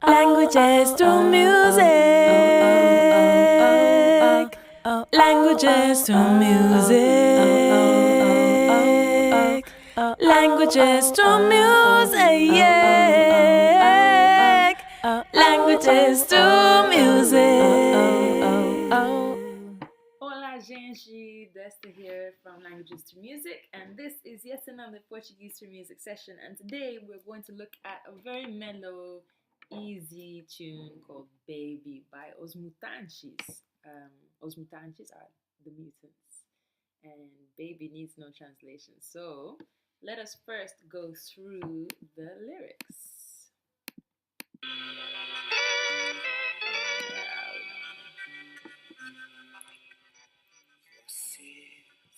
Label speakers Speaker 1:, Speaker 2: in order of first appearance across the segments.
Speaker 1: Languages to music. Languages to music. Languages to music. Languages to music.
Speaker 2: Olá, gente! Desta here from Languages to Music, and this is yet another Portuguese to Music session. And today we're going to look at a very mellow, easy tune called Baby by Os Mutantes. Os Mutantes are the mutants, and Baby needs no translation. So let us first go through the lyrics.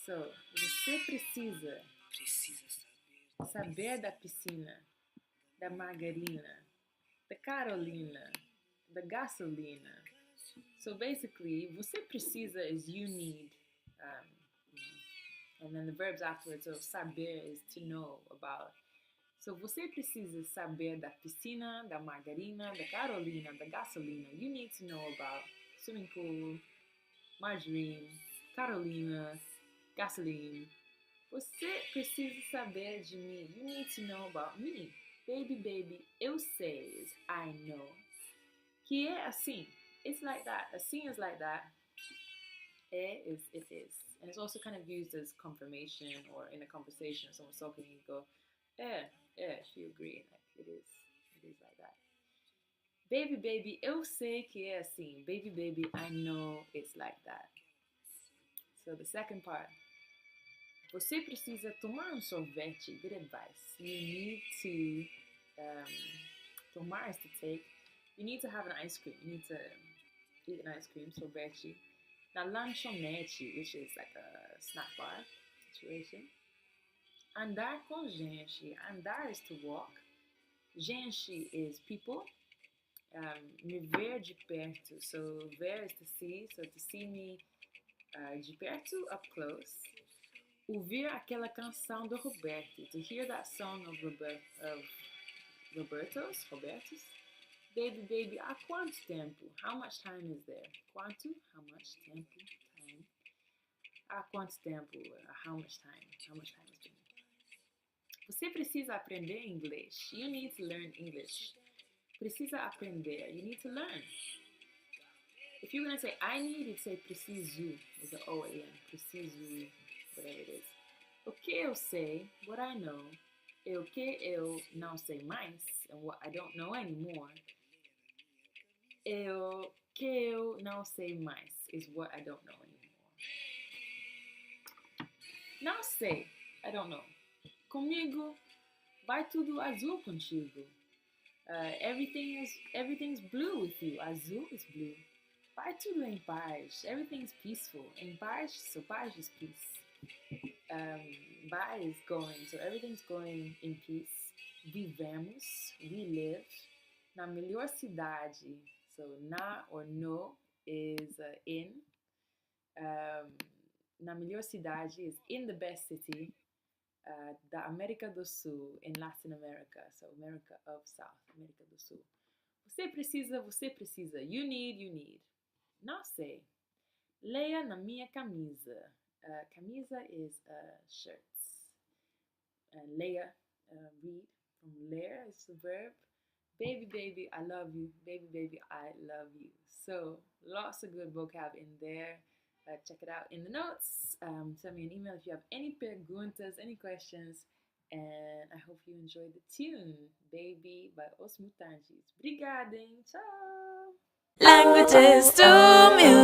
Speaker 2: So, você precisa saber da piscina, da margarina, da Carolina, da gasolina. So basically, você precisa is you need, and then the verbs afterwards. So saber is to know about. So você precisa saber da piscina, da margarina, da Carolina, da gasolina. You need to know about swimming pool, margarine, Carolina, gasoline. Você precisa saber de mim. You need to know about me. Baby, baby, eu sei is I know. Que é assim. It's like that. Assim is like that. É is it is. And it's also kind of used as confirmation or in a conversation if someone's talking and you go, yeah, if you agree. Like it is like that. Baby, baby, eu sei que é assim. Baby, baby, I know it's like that. So the second part. Você precisa tomar sorvete. Good advice. You need to tomar is to take. You need to have an ice cream. You need to eat an ice cream, sorvete. Na lanchonete, which is like a snack bar situation. Andar com gente. Andar is to walk. Gente is people. Me ver de perto. So ver is to see. So to see me de perto, up close. Ouvir aquela canção do Roberto. To hear that song of Roberto's. Baby, baby, há quanto tempo? How much time is there? Quanto? How much tempo? Time. Há quanto tempo? How much time? How much time has been? Você precisa aprender inglês. You need to learn English. Precisa aprender. You need to learn. If you're going to say I need, you'd say preciso. With the O at the end. Preciso. Whatever it is. O que eu sei, what I know, e o que eu não sei mais, and what I don't know anymore, e o que eu não sei mais is what I don't know anymore. Não sei, I don't know. Comigo, vai tudo azul contigo. Everything's blue with you. Azul is blue. Vai tudo em paz. Everything's peaceful. Em paz, so paz is peace. By is going, so everything's going in peace. Vivemos, we live. Na melhor cidade, so na or no is in. Na melhor cidade is in the best city. Da América do Sul, in Latin America, so America of South, América do Sul. Você precisa. You need. Não sei. Leia na minha camisa. Camisa is shirts. Leia, read. From leer is the verb. Baby, baby, I love you. Baby, baby, I love you. So lots of good vocab in there. Check it out in the notes. Send me an email if you have any perguntas, any questions. And I hope you enjoyed the tune, Baby by Os Mutantes. Obrigada, hein? Tchau!
Speaker 1: Languages to music.